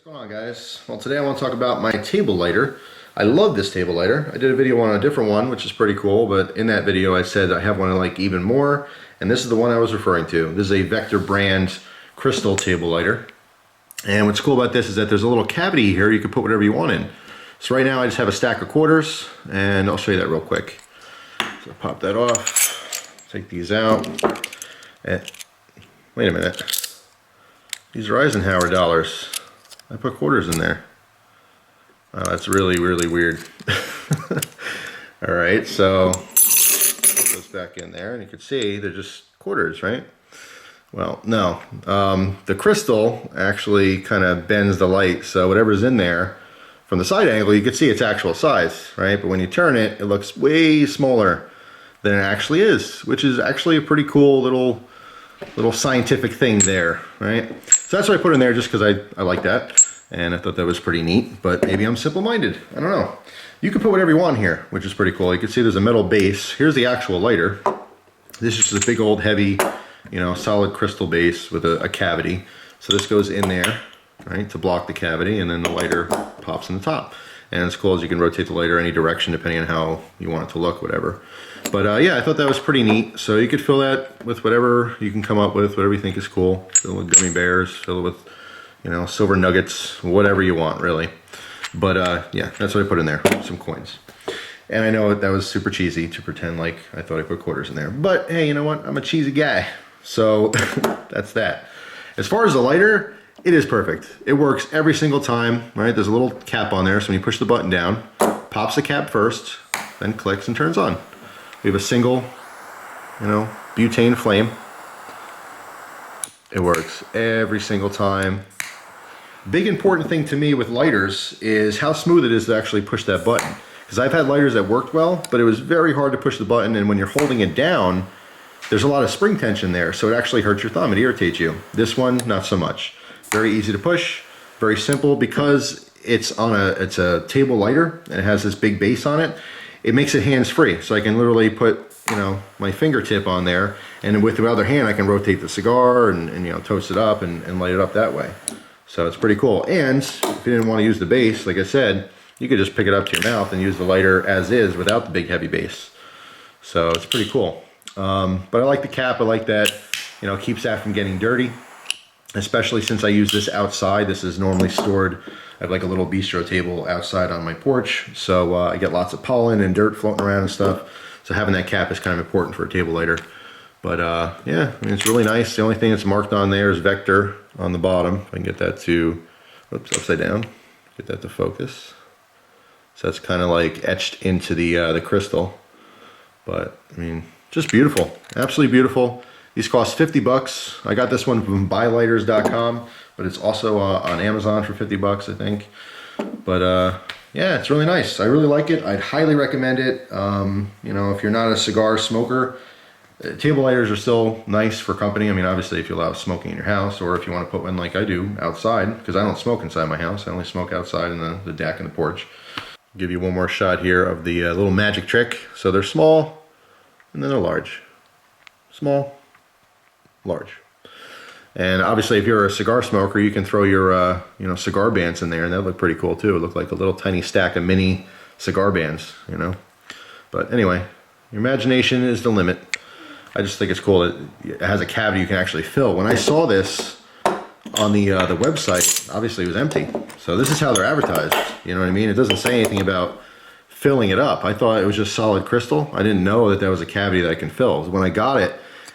What's going on, guys? Well, today I want to talk about my table lighter. I love this table lighter. I did a video on a different one, which is pretty cool, but in that video I said I have one I like even more, and this is the one I was referring to. This is a Vector brand crystal table lighter. And what's cool about this is that there's a little cavity here you can put whatever you want in. So right now I just have a stack of quarters, and I'll show you that real quick. So pop that off, take these out. And, wait a minute. These are Eisenhower dollars. I put quarters in there. Oh, that's really, really weird. All right, so put those back in there, and you can see they're just quarters, right? Well, no. The crystal actually kind of bends the light, so whatever's in there, from the side angle, you can see its actual size, right? But when you turn it, it looks way smaller than it actually is, which is actually a pretty cool little scientific thing there, right? So that's what I put in there just because I like that, and I thought that was pretty neat, but maybe I'm simple-minded. I don't know. You can put whatever you want here, which is pretty cool. You can see there's a metal base. Here's the actual lighter. This is just a big old heavy, solid crystal base with a cavity. So this goes in there, right, to block the cavity, and then the lighter pops in the top. And it's cool as you can rotate the lighter any direction depending on how you want it to look, whatever. But yeah, I thought that was pretty neat. So you could fill that with whatever you can come up with, whatever you think is cool. Fill it with gummy bears, fill it with, silver nuggets, whatever you want, really. But yeah, that's what I put in there, some coins. And I know that was super cheesy to pretend like I thought I put quarters in there. But hey, you know what? I'm a cheesy guy. So that's that. As far as the lighter, it is perfect. It works every single time, right? There's a little cap on there, so when you push the button down, pops the cap first, then clicks and turns on. We have a single, butane flame. It works every single time. Big important thing to me with lighters is how smooth it is to actually push that button. Because I've had lighters that worked well, but it was very hard to push the button, and when you're holding it down, there's a lot of spring tension there, so it actually hurts your thumb, it irritates you. This one, not so much. Very easy to push, very simple. Because it's a table lighter and it has this big base on it, it makes it hands-free. So I can literally put, my fingertip on there, and with the other hand I can rotate the cigar and toast it up and light it up that way. So it's pretty cool. And if you didn't want to use the base, like I said, you could just pick it up to your mouth and use the lighter as is without the big heavy base. So it's pretty cool. But I like the cap. I like that, it keeps that from getting dirty. Especially since I use this outside. This is normally stored, I have like a little bistro table outside on my porch, so I get lots of pollen and dirt floating around and stuff, so having that cap is kind of important for a table lighter. But yeah, I mean, it's really nice. The only thing that's marked on there is Vector on the bottom. If I can get that to, oops, upside down, get that to focus. So that's kind of like etched into the crystal. But I mean, just beautiful, absolutely beautiful. These cost 50 bucks. I got this one from buylighters.com, but it's also on Amazon for 50 bucks, I think. But yeah, it's really nice. I really like it. I'd highly recommend it. If you're not a cigar smoker, table lighters are still nice for company. I mean, obviously if you allow smoking in your house, or if you want to put one like I do outside, because I don't smoke inside my house. I only smoke outside in the deck and the porch. Give you one more shot here of the little magic trick. So they're small, and then they're large. Small, large. And obviously if you're a cigar smoker, you can throw your cigar bands in there, and that look pretty cool too. It looked like a little tiny stack of mini cigar bands, But anyway, your imagination is the limit. I just think it's cool that it has a cavity you can actually fill. When I saw this on the website, obviously it was empty. So this is how they're advertised, you know what I mean? It doesn't say anything about filling it up. I thought it was just solid crystal. I didn't know that was a cavity that I can fill. When I got it,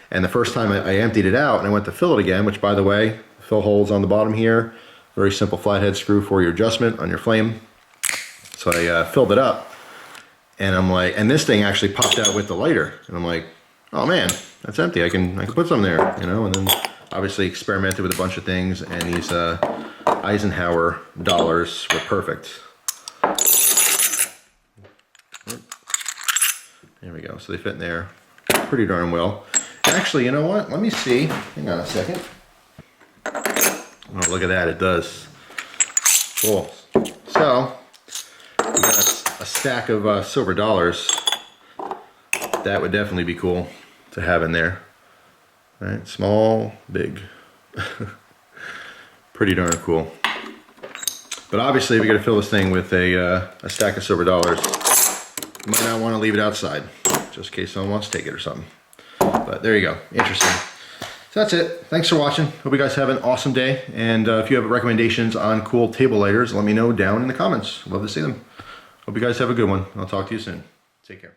and the first time I emptied it out and I went to fill it again, which by the way, fill holes on the bottom here, very simple flathead screw for your adjustment on your flame. So I filled it up, and I'm like, and this thing actually popped out with the lighter, and I'm like, oh man, that's empty. I can put some there, and then obviously experimented with a bunch of things, and these Eisenhower dollars were perfect. There we go. So they fit in there pretty darn well. Actually, you know what? Let me see. Hang on a second. Oh, look at that. It does. Cool. So, we got a stack of silver dollars. That would definitely be cool to have in there. All right, small, big. Pretty darn cool. But obviously, we got to fill this thing with a stack of silver dollars. You might not want to leave it outside, just in case someone wants to take it or something. But there you go, interesting. So that's it. Thanks for watching. Hope you guys have an awesome day. And if you have recommendations on cool table lighters, let me know down in the comments. Love to see them. Hope you guys have a good one. I'll talk to you soon. Take care.